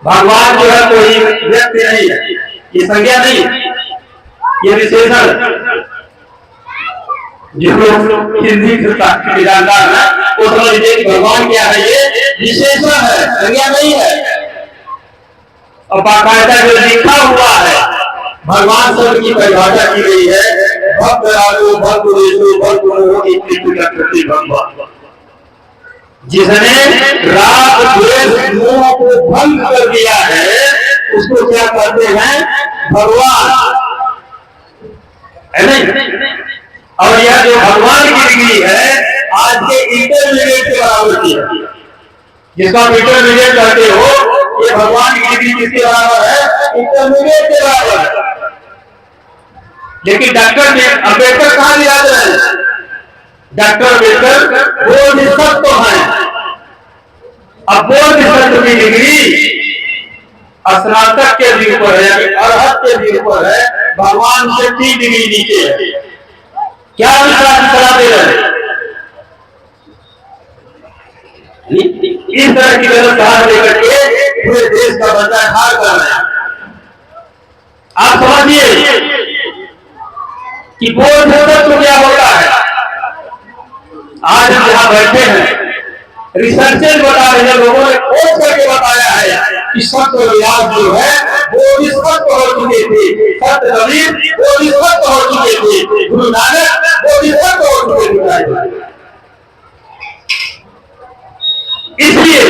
भगवान जो है कोई व्यक्ति नहीं है, ये संज्ञा नहीं, ये विशेषण। जो लोग हिंदी के जानकार है वो समझ लीजिए कि भगवान क्या है, ये विशेषण है, संज्ञा नहीं है। और बाकायदा जो लिखा हुआ है भगवान शब्द की परिभाषा की गई है, भक्त राजो भक्त देशो भक्त भगवान। जिसने राग द्वेष मोह को भंग कर दिया है उसको क्या कहते हैं, भगवान, है नहीं। और यह जो भगवान की डिग्री है आज के इंटरमीडिएट के बराबर की है, जिसको आप इंटरमीडिएट कहते हो, ये भगवान की डिग्री किसके बराबर है, इंटरमीडिएट के बराबर है। लेकिन डॉक्टर अम्बेडकर कहां ले जाते हैं, डॉक्टर अम्बेडकर बोधिसत्व तो है। अब बोधिसत्व की डिग्री स्नातक के भी ऊपर है, अरहत के भी ऊपर है, भगवान से 3 डिग्री नीचे है। क्या विश्वास करा दे रहे हैं, इस तरह की गलत धारणा लेकर के पूरे देश का बंटाधार कर रहे हैं। आप समझिए कि बोधिसत्व क्या होता है। आज हम यहां बैठे हैं, रिसर्चर बता रहे हैं, लोगों ने खोज करके बताया है कि संत रविदास जो है बोधिसत्व हो चुके थे, संत कबीर बोधिसत्व हो चुके थे, गुरु नानक बोधिसत्व हो चुके थे। इसलिए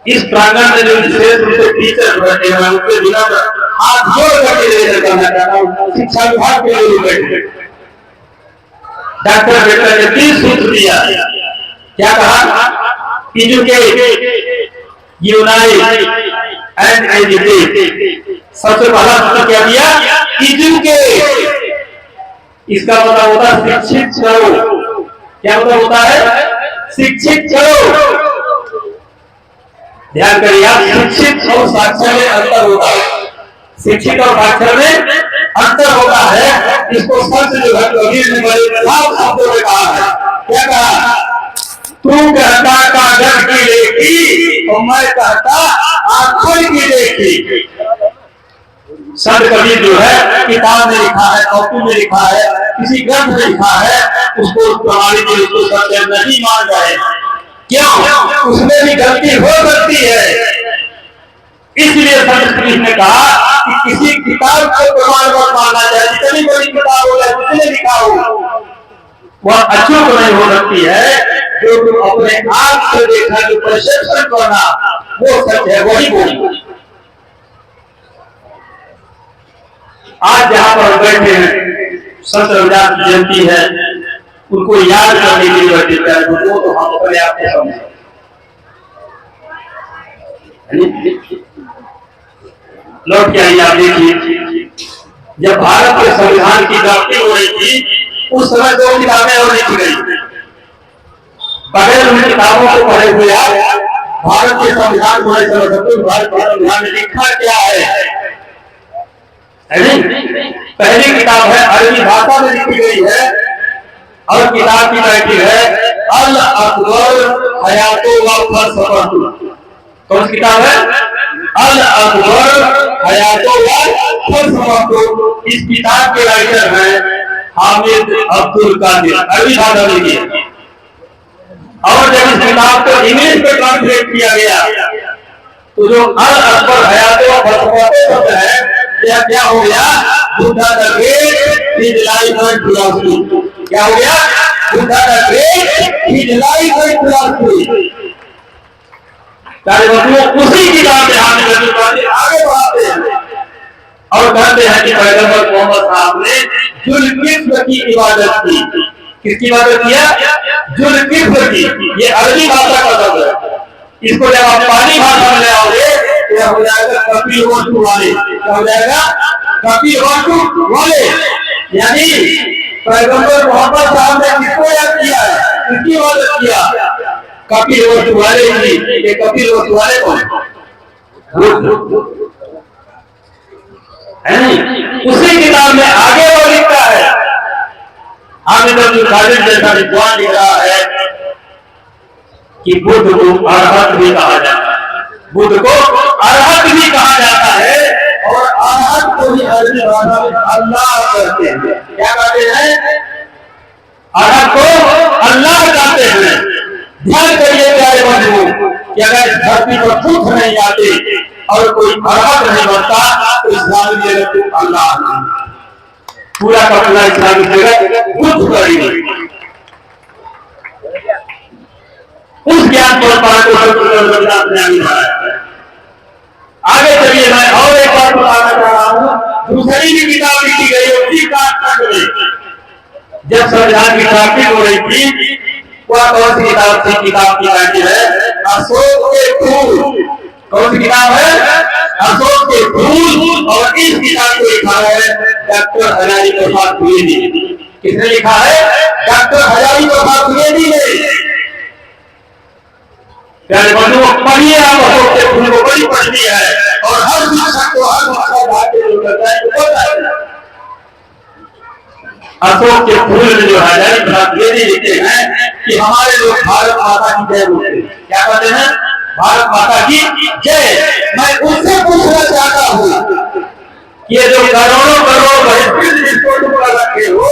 इस प्रांगण में जो विशेष रूप से टीचर बैठे हैं उनके बिना हाथ जोड़ करके निवेदन करना चाहता हूँ, शिक्षा विभाग के लिए बैठे डॉक्टर अम्बेडकर ने 3 सूत्र दिया। क्या कहा, एजुकेट, यूनाइट एंड एजुकेट। सबसे पहला सूत्र क्या दिया, एजुकेट। इसका मतलब होता है शिक्षित करो। क्या मतलब होता है, शिक्षित करो। ध्यान करिए आप, शिक्षित और साक्षर में अंतर होता है, शिक्षित और साक्षर में अंतर होता है। इसको संत जो है कबीर ने बड़े साफ शब्दों में कहा है। क्या कहा, तू कहता कागज की लेखी और मैं कहता आंखों की देखी। संत कबीर जो है किताब में लिखा है, कॉपी में लिखा है, किसी ग्रंथ में लिखा है, उसको प्रमाणित उसको सत्य नहीं मान रहे। क्यों, उसमें भी गलती हो सकती है। इसलिए संत कबीर ने कहा कि किसी किताब को प्रमाण मत मानना चाहिए, जितनी बड़ी किताब हो जाए, जिसने लिखा हो, वह अचूक नहीं हो सकती है। जो तुम अपने आप से देखा, जो परसेप्शन करना वो सच है, वही बोली। आज जहां पर बैठे हैं, संत रविदास की जयंती है, उनको याद करने के लिए बैठे हैं, वो तो हम अपने आप से समझे। लौट के आइए, आप देखिए, जब भारत के संविधान की ड्राफ्टिंग हो रही थी उस समय 2 किताबें और लिखी गई। बगैर उन किताबों को पढ़े हुए आप भारत के संविधान को नहीं समझ सकते। भारत के संविधान में लिखा क्या है नहीं? पहली किताब है, अरबी भाषा में लिखी गई है और किताब की टाइटल है अल अकबर हयातो व फलसफतु। कौन सी किताब है, अल अकबर हयातो व फलसफतु। इस किताब के राइटर हैं हामिद अब्दुल कादिर, अरबी भाषा में लिखी है। और जब इस किताब को इंग्लिश में ट्रांसलेट किया गया तो जो अल अकबर हयातो व फलसफतु शब्द है, यह क्या हो गया, Buddha the great his life and philosophy. क्या हो गया, Buddha the great his life and philosophy. सारे बच्चों उसी किताब में आगे बढ़ाते हैं और कहते हैं कि पैगंबर मोहम्मद साहब ने जुल्किफ्ल की इबादत की। किसकी इबादत किया, जुल्किफ्ल की। ये अरबी भाषा का शब्द है। इसको जब आप पाली भाषा में ले आओगे तो हो जाएगा कपिल वस्तु वाले। क्या हो जाएगा, कपिल वस्तु वाले। यानी पैगंबर मोहम्मद साहब ने किसको याद किया है, किसकी इबादत किया, कपिल वस्तु वाले ही। ये कपिल वस्तु वाले कौन है नहीं? उसी किताब में आगे वो लिखता है, हामिद अब्दुल कादिर जैसा विद्वान लिख रहा है कि बुद्ध को अरहत भी कहा जाता है। बुद्ध को अरहत भी कहा जाता है और अरहत को भी अरबी भाषा में अल्लाह कहते हैं। क्या कहते हैं? अरहत को अल्लाह कहते हैं। ध्यान करिए प्यारे बंधुओं कि अगर इस धरती पर बुद्ध नहीं आते और कोई अरहत नहीं बनता तो इस्लामी जगत को अल्लाह नहीं, पूरा का पूरा इस्लामी जगत बुद्ध करेगी। उस ज्ञान परंपरा को आगे चलिए। मैं और एक बात बताना चाह रहा हूँ। दूसरी भी किताब लिखी गई उसी कालखंड में, जब संविधान की ड्राफ्टिंग हो रही थी। वह कौन सी किताब थी? किताब की टाइटल है अशोक के फूल। कौन सी किताब है? अशोक के फूल। और इस किताब को लिखा है डॉक्टर हजारी प्रसाद द्विवेदी। किसने लिखा है? डॉक्टर हजारी प्रसाद द्विवेदी ने। प्यारे बंधुओं, पढ़िए आप अशोक के फूल को, बड़ी पढ़नी है और हर शिक्षक को हर भाषा भाषा अशोक के फूल में जो हजारी प्रसाद द्विवेदी लिखते हैं कि हमारे लोग भारत माता की जय बोलते हैं। क्या कहते हैं? भारत माता की जय। मैं उनसे पूछना चाहता हूँ कि ये जो करोड़ों करोड़ रखे हो,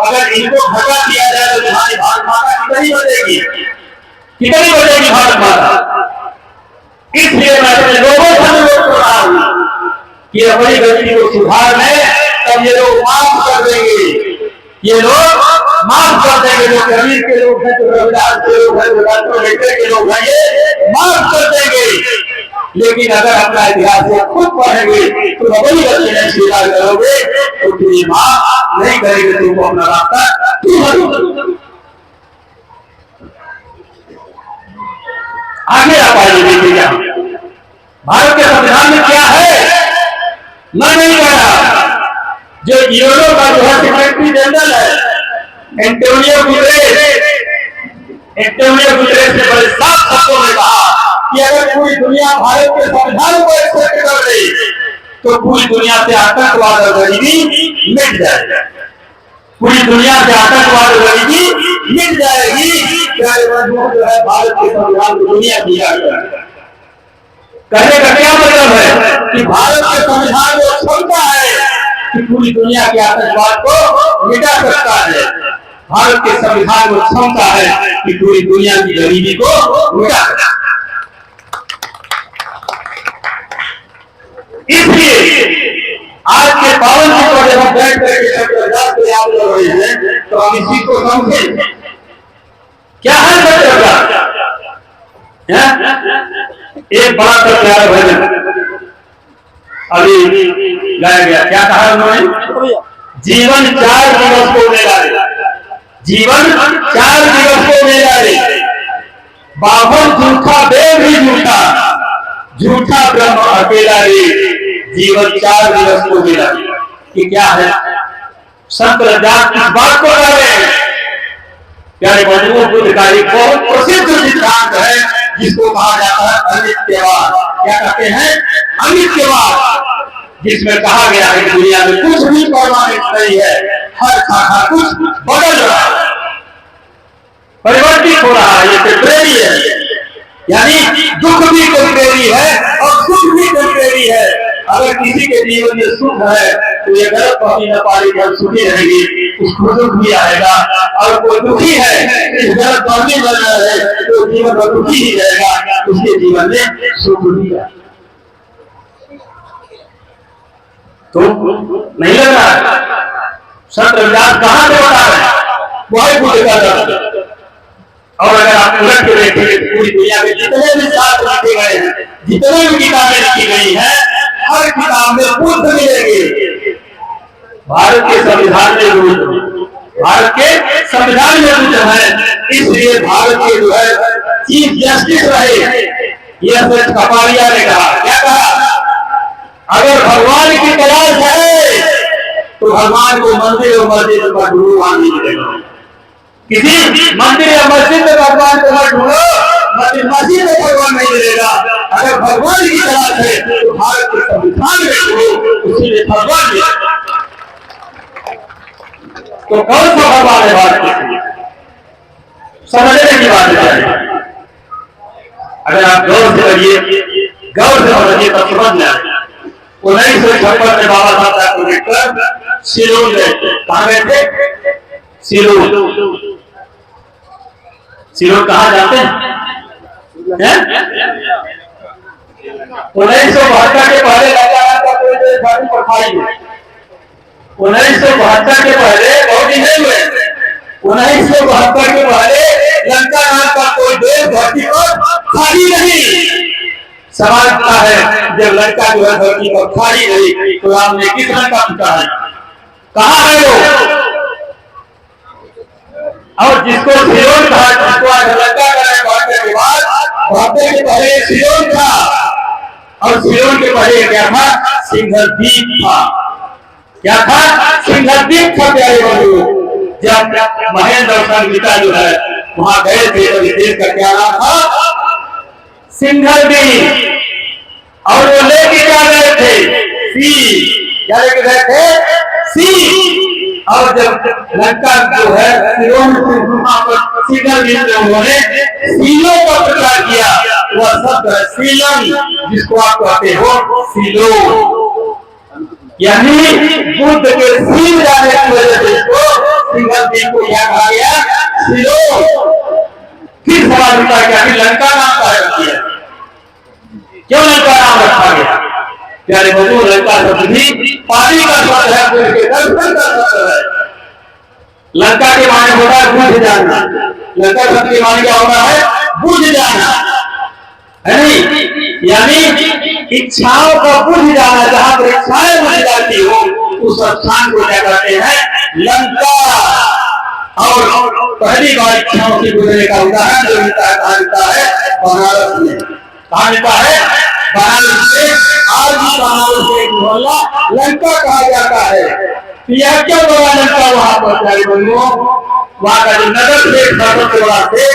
अगर इनको भगा दिया जाए तो तुम्हारी भारत माता कितनी बचेगी? कितनी बचेगी भारत माता? इसलिए मैं अपने लोगों से अनुरोध कर रहा हूँ कि अपनी गलती को सुधार लें, तब ये लोग माफ कर देंगे। ये लोग माफ कर देंगे। जो कबीर के लोग हैं, जो रविदास के लोग हैं, जो डॉक्टर के लोग हैं, ये माफ कर देंगे। लेकिन अगर अपना इतिहास खुद पढ़ेंगे तो अपनी गलती नहीं स्वीकार करोगे तो फिर माफ नहीं करेंगे। तुमको अपना रास्ता आगे आ पाएंगे। देखिए भारत के संविधान में क्या है? मैं नहीं कह रहा। जो यूरो का जो है सेक्रेटरी जनरल है एंटोनियो गुटेरेस ने बड़े साफ शब्दों में कहा कि अगर पूरी दुनिया भारत के संविधान को एक्सेप्ट कर दे तो पूरी दुनिया से आतंकवाद और गरीबी मिट जाएगी। पूरी दुनिया से आतंकवाद और गरीबी मिट जाएगी। जो है भारत के संविधान को दुनिया दिया गया। कहने का क्या मतलब है कि भारत के संविधान में क्षमता है कि पूरी दुनिया के आतंकवाद को मिटा सकता है। भारत के संविधान में क्षमता है कि पूरी दुनिया की गरीबी को मिटा सकता है। इसलिए आज के पावन जी को जब हम बैठ करके याद कर रहे हैं तो हम इसी को समझें। क्या है सत्याग्रह? एक बड़ा सा प्यारा भजन अभी गाया गया। क्या कहा उन्होंने? जीवन 4 दिवस को मेला रे, जीवन 4 दिवस को मेला रे, बाभन झूठा वेद भी झूठा, झूठा ब्रह्म अकेला रे, जीवन 4 दिवस को मेला रे। कि क्या है? संत रजात इस बात को कह रहे हैं। प्यारे बंधुओं, बुद्ध का एक बहुत प्रसिद्ध सिद्धांत है जिसको कहा जाता है अनित्यवाद। क्या कहते हैं? अनित्यवाद। जिसमें कहा गया है कि दुनिया में कुछ भी परमानेंट नहीं है, हर शाखा कुछ बदल रहा है, परिवर्तित हो रहा है। ये टेम्परेरी है, यानी दुख भी टेम्परेरी है और सुख भी टेम्परेरी है। अगर किसी के जीवन में सुख है तो ये गलत फहमी न पाली जब सुखी रहेगी, उसको दुख भी आएगा। और कोई दुखी है, इस गलत फहमी बन रहा है तो जीवन में दुखी ही रहेगा, उसके जीवन में सुख भी आएगा। तो नहीं लग रहा है? संत रविदास कहां से बता रहे हैं? वही बुद्ध का दर्शन। और अगर आप उलट के देखेंगे पूरी दुनिया में जितने भी शास्त्र लिखे गए हैं, जितने भी किताबें लिखी गई हैं, हर किताब में बुद्ध मिलेंगे। भारत के संविधान में बुद्ध, भारत के संविधान में बुद्ध है। इसलिए भारत के जो है चीफ जस्टिस रहे एस कपाड़िया ने कहा। क्या कहा? अगर भगवान की तलाश है तो भगवान को मंदिर और मस्जिद में भगवान नहीं मिलेगा। किसी मंदिर या मस्जिद में भगवान को मत ढूंढो, मस्जिद में भगवान नहीं मिलेगा। अगर भगवान की तलाश है तो भारत के संविधान में ढूंढो, उसी में भगवान मिलेगा। तो कौन सा भगवान है भारत के? समझने की बात है। अगर आप गौर से करिए गौर से समझिए तब समझ में आए। 1956 में बाबा साहब को देखकर सिलोन गए थे। कहाँ गए थे? सिलोन। सिलोन कहाँ जाते हैं? 1972 के पहले लंका कोई देश पठाई है। 1972 के पहले बहुत ही नहीं हुए। 1972 के पहले लंका नाम का कोई देश धरती पर खाली नहीं। सवाल उठता है जब लंका जो है धरती पर खाली नहीं तो आपने किस लंका पूछा है? कहाँ है वो? और जिसको सिलोन कहा, जिसको आज लंका का बांटने के बाद बांटने के पहले सिलोन था और सिलोन के पहले क्या था? सिंघलद्वीप था। क्या था? सिंघलद्वीप था। प्यारे बंधु, जब महेंद्र और संगीता जो है वहां गए थे तो इस देश का क्या नाम था? सिंघलद्वीप। और वो लेके क्या गए थे? सी। क्या लेके गए थे? सी। और जब लंका जो है सिलोन सिंघलद्वीप में उन्होंने सीलों का प्रचार किया। वह शब्द है सीलन, जिसको आप कहते हो सिलो, यानी बुद्ध के सील जाने की वजह से इसको सिंघलद्वीप को क्या कहा गया? सिलो। फिर सवाल उठा क्या लंका नाम का है? क्यों लंका नाम रखा गया? प्यारे बंधु, लंका शब्द भी पानी का शब्द है, उसके दर्शन का शब्द है। लंका के माने होता है बुझ जाना। लंका शब्द के माने क्या होता है? बुझ जाना, है नहीं? यानी इच्छाओं का बुझ जाना। जहां पर इच्छाएं बुझ जाती हो उस स्थान को क्या कहते हैं? लंका। और पहली बार इच्छाओं से बुझने का उदाहरण जो मिलता है बनारस में। कहा मिलता है? बनारस में। आज भी बनारस एक मोहल्ला लंका कहा जाता है। यह क्यों बड़ा लंका वहां पर? प्यारे बंधुओं, वहां का जो नगर थे सबसे बड़ा थे,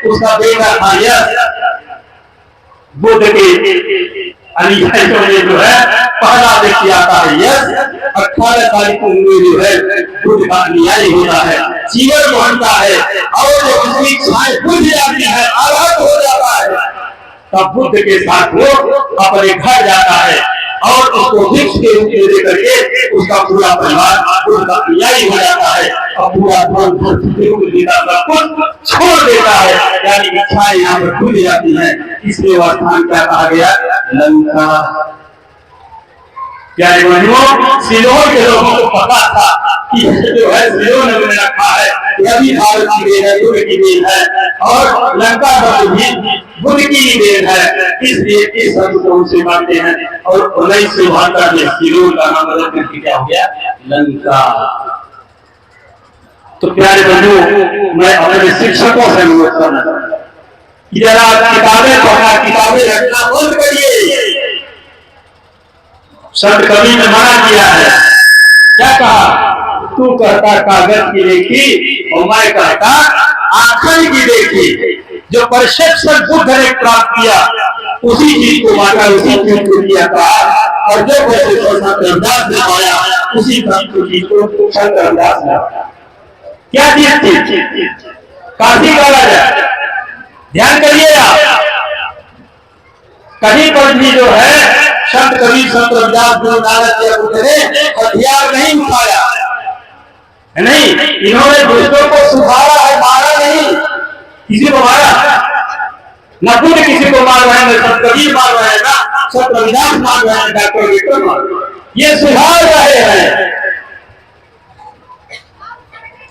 उसका बेटा था यश। बुद्ध के अनुयायियों में जो है पहला व्यक्ति आता है यश। 18 साल की उम्र जो है बुद्ध का अनुयायी होता है, जीवन बढ़ता है और जो उसकी इच्छाएं बुझ जाती है, आराम हो जाता है, तब बुद्ध के साथ वो अपने घर जाता है और उसको भिक्ष के रूप में देकर के उसका पूरा परिवार बुद्ध का अनुयायी हो जाता है और पूरा सब कुछ छोड़ देता है। यानी इच्छाएं यहाँ पर भूल जाती हैं। इसलिए वह स्थान क्या कहा गया? लंका। प्यारे बंधुओं, सिलोन के लोगों को पता था कि जो है सिलोन में रखा है यह भी भारत की देन है, बुद्ध की देन है, और लंका शब्द भी बुद्ध की देन है। इसलिए इस शब्द को उनसे मानते हैं। और 1972 में सिलोन का नाम बदल करके क्या हो गया? लंका। तो प्यारे बंधुओं, मैं अपने शिक्षकों से अनुरोध करना चाहता हूँ कि जरा किताबें पढ़ना, किताबें रखना बंद करिए। संत कवि ने मना किया है। क्या कहा? तू कहता कागज की देखी और मैं कहता आखिर की देखी। जो परसेप्शन बुद्ध ने प्राप्त किया उसी चीज को माना, उसी चीज को किया था। और जो परसेप्शन संत रविदास ने पाया उसी चीज को संत रविदास ने पाया। क्या चीज थी? काशी का राजा। ध्यान करिएगा, कहीं पर भी जो है संत कबीर, संत रविदास, गुरु नानक देव ने हथियार नहीं उठाया, नहीं। इन्होंने दुष्टों को सुधारा है, मारा नहीं। किसी को मारा? न बुद्ध किसी को मार रहे हैं, संत कबीर मार रहे हैं, ना संत रविदास मार रहे हैं, डॉक्टर विक्रम मार रहे हैं। ये सुधार रहे हैं।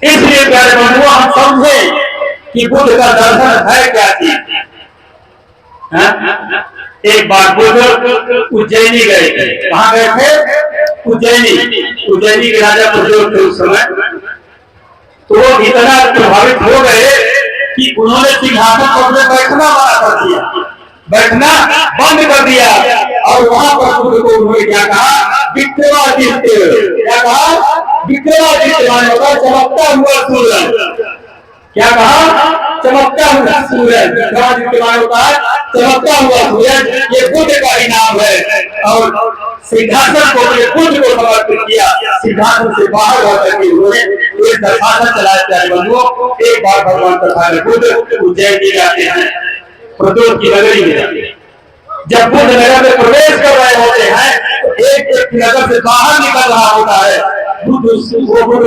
इसलिए प्यारे बंधुओं, हम समझे कि बुद्ध का दर्शन है क्या चीज। एक बार बुद्ध उज्जैनी गए थे। कहाँ गए थे? उज्जैनी। उज्जैनी के राजा प्रद्योत थे उस समय। तो वो इतना प्रभावित हो गए कि उन्होंने सिंहासन पर बैठना मना कर दिया, बैठना बंद कर दिया। और वहां पर बुद्ध को उन्होंने क्या कहा? विक्रमादित्य। क्या कहा? विक्रमादित्य माने होगा चमकता हुआ सूरज। क्या कहा? चमकता हुआ सूरज। विक्रमादित्य माने होता है चमकता हुआ सूरज। ये बुद्ध का ही नाम है। और सिंहासन को बुद्ध को समर्पित किया। सिंहासन से बाहर होकर के उन्होंने एक दरबार चलाया। प्यारे बंधुओं, एक बार भगवान तथागत बुद्ध उज्जैन जाते हैं, प्रद्योत की नगरी में जाते हैं। जब बुद्ध नगर में प्रवेश कर रहे होते हैं तो एक एक नगर से बाहर निकल रहा होता है, बुद्ध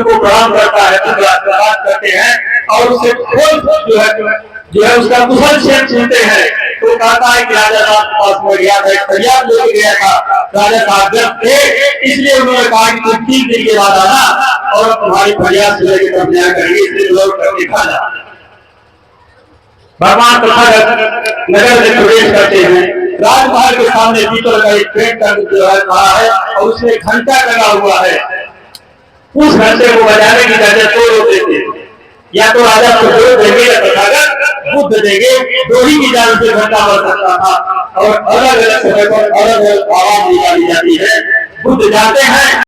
को प्रणाम करता है, बात करते हैं और उसे जो है उसका कुशल क्षेम सुनते हैं। तो कहता है कि राजा साहब के पास में गया था, एक फरियाद लेके गया था, राजा साहब व्यस्त थे, इसलिए उन्होंने कहा कि तुम 3 दिन के बाद आना और तुम्हारी फरियाद सुनने की तरफ न्याय करेंगे, इसलिए लोग करके खाना। भगवान तथागत नगर में प्रवेश करते हैं, राजमहल के सामने पीतल का एक पेड़ जो है खड़ा है और उसमें घंटा लगा हुआ है। उस घंटे को बजाने की वजह 2 होते थे, या तो राजा को जोर देंगे या तथागत बुद्ध देंगे, 2 ही की जान से घंटा बज सकता था और अलग अलग समय पर अलग अलग आवाज निकाली जाती है। बुद्ध जाते हैं